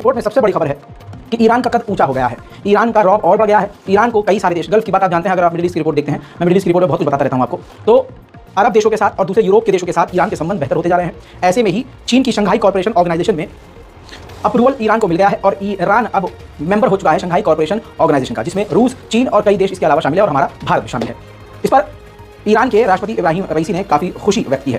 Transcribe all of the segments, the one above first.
विस्फोट में सबसे बड़ी खबर है कि ईरान का कद ऊंचा हो गया है, ईरान का रौब और बढ़ गया है। ईरान को कई सारे देश, गल्फ की बात आप जानते हैं, अगर आप मिडिल ईस्ट की रिपोर्ट देखते हैं, मैं मिडिल ईस्ट की रिपोर्ट में बहुत कुछ बताता रहता हूं आपको, तो अरब देशों के साथ और दूसरे यूरोप के देशों के साथ ईरान के संबंध बेहतर होते जा रहे हैं। ऐसे में ही चीन की शंघाई कॉर्पोरेशन ऑर्गेनाइजेशन में अप्रूवल ईरान को मिल गया है और ईरान अब मेंबर हो चुका है शंघाई कॉर्पोरेशन ऑर्गेनाइजेशन का, जिसमें रूस, चीन और कई देश इसके अलावा शामिल है और हमारा भारत भी शामिल है। इस पर ईरान के राष्ट्रपति इब्राहिम रईसी ने काफी खुशी व्यक्त की है।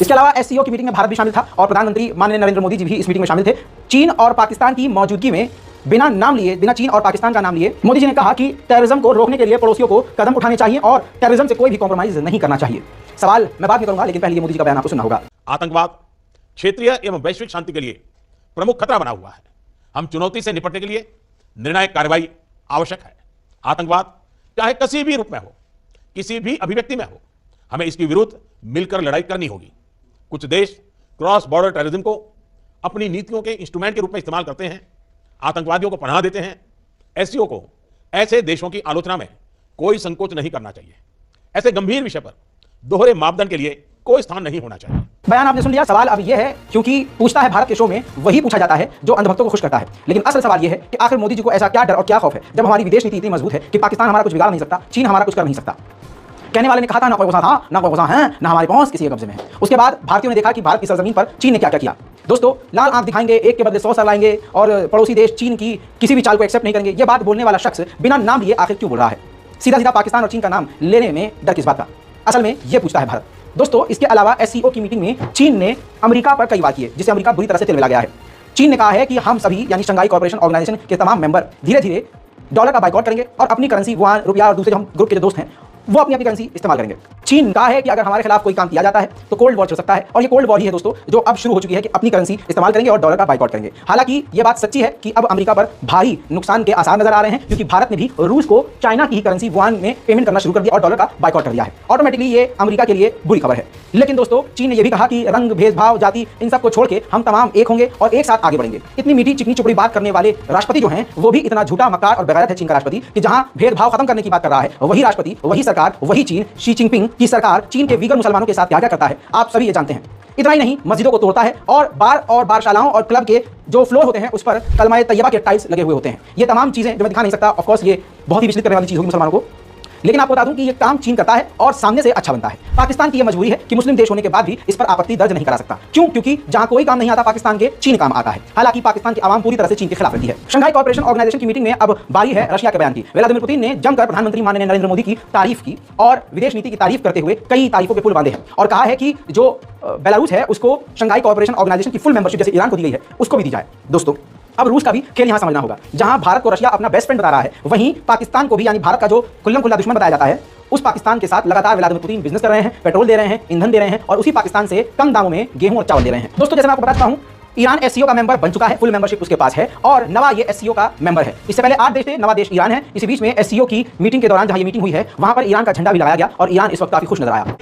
इसके अलावा एससीओ की मीटिंग में भारत भी शामिल था और प्रधानमंत्री माननीय नरेंद्र मोदी जी भी इस मीटिंग में शामिल थे। चीन और पाकिस्तान की मौजूदगी में बिना नाम लिए, बिना चीन और पाकिस्तान का नाम लिए, मोदी जी ने कहा कि टेररिज्म को रोकने के लिए पड़ोसियों को कदम उठाने चाहिए और टेररिज्म से कोई भी कॉम्प्रोमाइज नहीं करना चाहिए। सवाल मैं बाद में करूंगा, लेकिन पहले मोदी जी का बयान आपको सुनना होगा। आतंकवाद क्षेत्रीय एवं वैश्विक शांति के लिए प्रमुख खतरा बना हुआ है। हम चुनौती से निपटने के लिए निर्णायक कार्रवाई आवश्यक है। आतंकवाद चाहे किसी भी रूप में हो, किसी भी अभिव्यक्ति में हो, हमें इसके विरुद्ध मिलकर लड़ाई करनी होगी। कुछ देश क्रॉस बॉर्डर टेररिज्म को अपनी नीतियों के इंस्ट्रूमेंट के रूप में इस्तेमाल करते हैं, आतंकवादियों को पनाह देते हैं। एससीओ को ऐसे देशों की आलोचना में कोई संकोच नहीं करना चाहिए। ऐसे गंभीर विषय पर दोहरे मापदंड के लिए कोई स्थान नहीं होना चाहिए। बयान आपने सुन लिया। सवाल अब यह है, क्योंकि पूछता है भारत के शो में वही पूछा जाता है जो अंधभक्तों को खुश करता है, लेकिन असल सवाल यह है कि आखिर मोदी जी को ऐसा क्या डर और क्या खौफ है जब हमारी विदेश नीति इतनी मजबूत है कि पाकिस्तान हमारा कुछ बिगाड़ नहीं सकता, चीन हमारा कुछ कर नहीं सकता। कहने वाले ने कहा था ना कोई गुस्सा था, ना कोई गुस्सा है, ना हमारी पहुंच किसी के कब्जे में है। उसके बाद भारतीयों ने देखा कि भारत की सरजमीन पर चीन ने क्या क्या किया। दोस्तों, लाल आंख दिखाएंगे, एक के बदले 100 सर लाएंगे और पड़ोसी देश चीन की किसी भी चाल को एक्सेप्ट नहीं करेंगे। ये बात बोलने वाला शख्स बिना नाम लिए आखिर क्यों बोल रहा है? सीधा सीधा पाकिस्तान और चीन का नाम लेने में डर किस बात का? असल में ये पूछता है भारत। दोस्तों, इसके अलावा एससीओ की मीटिंग में चीन ने अमेरिका पर कई बात किए, जिसे अमेरिका बुरी तरह से तिलमिला गया है। चीन ने कहा है कि हम सभी यानी शंघाई कॉर्पोरेशन ऑर्गेनाइजेशन के तमाम मेंबर धीरे धीरे डॉलर का बाइकआउट करेंगे और अपनी करेंसी युआन, रुपया और दूसरे जो हम ग्रुप के जो दोस्त हैं वो अपनी करेंसी इस्तेमाल करेंगे। चीन कहा है कि अगर हमारे खिलाफ कोई काम किया जाता है तो कोल्ड वॉर चल सकता है, और ये कोल्ड वॉर ही है दोस्तों जो अब शुरू हो चुकी है कि अपनी करेंसी इस्तेमाल करेंगे और डॉलर का बाइकआउट करेंगे। हालांकि ये बात सच्ची है कि अब अमेरिका पर भारी नुकसान के आसार नजर आ रहे हैं, क्योंकि भारत ने भी रूस को चाइना की ही करेंसी युआन में पेमेंट करना शुरू कर दिया और डॉलर का बाइकआउट कर दिया है। ऑटोमेटिकली ये अमेरिका के लिए बुरी खबर है। लेकिन दोस्तों, चीन ने यह भी कहा कि रंग, भेदभाव, जाति, इन सबको छोड़ के हम तमाम एक होंगे और एक साथ आगे बढ़ेंगे। इतनी मीठी चिकनी चुपड़ी बात करने वाले राष्ट्रपति जो हैं वो भी इतना झूठा, मक्कार और बेगैरत है चीन का राष्ट्रपति कि जहां भेदभाव खत्म करने की बात कर रहा है वही राष्ट्रपति, वही सरकार, वही चीन, शी जिनपिंग की सरकार चीन के वीगर मुसलमानों के साथ क्या क्या करता है आप सभी ये जानते हैं। इतना ही नहीं, मस्जिदों को तोड़ता है और बारशालाओं और क्लब के जो फ्लोर होते हैं उस पर कलमा तैयबा के टाइल्स लगे हुए होते हैं। ये तमाम चीजें जो मैं दिखा नहीं सकता, ऑफ कोर्स ये बहुत ही विचलित करने वाली चीज होगी मुसलमानों को, लेकिन आपको बता दूं कि ये काम चीन करता है और सामने से अच्छा बनता है। पाकिस्तान की यह मजबूरी है कि मुस्लिम देश होने के बाद भी इस पर आपत्ति दर्ज नहीं करा सकता। क्यों? क्योंकि जहां कोई काम नहीं आता पाकिस्तान के, चीन काम आता है। हालांकि पाकिस्तान की आवाम पूरी तरह से चीन के खिलाफ रहती है। शंघाई कॉर्पोरेशन ऑर्गेनाइजेशन की मीटिंग में अब बारी है रशिया के बयान की। व्लादिमीर पुतिन ने जमकर प्रधानमंत्री माननीय नरेंद्र मोदी की तारीफ की और विदेश नीति की तारीफ करते हुए कई तारीफों के पुल बांधे हैं और कहा है कि जो बेलारूस है उसको शंघाई कॉर्पोरेशन ऑर्गेनाइजेशन की फुल मेंबरशिप जैसे ईरान को दी गई है उसको भी दी जाए। दोस्तों, अब रूस का भी खेल यहां समझना होगा। जहां भारत को रशिया अपना बेस्ट फ्रेंड बता रहा है, वहीं पाकिस्तान को भी यानी भारत का जो खुल्लम खुल्ला दुश्मन बताया जाता है, उस पाकिस्तान के साथ लगातार व्लादिमीर पुतिन बिजनेस कर रहे हैं, पेट्रोल दे रहे हैं, ईंधन दे रहे हैं और उसी पाकिस्तान से कम दामों में गेहूं और चावल दे रहे हैं। दोस्तों, जैसे मैं आपको बताता हूं, ईरान एससीओ का मेंबर बन चुका है, फुल मेंबरशिप उसके पास है और नवा ये एससीओ का मेंबर है। इससे पहले 8 देश थे, नवा देश ईरान है। इसी बीच में एससीओ की मीटिंग के दौरान जहां ये मीटिंग हुई है वहां पर ईरान का झंडा भी लगाया गया और ईरान इस वक्त काफी खुश नजर आया।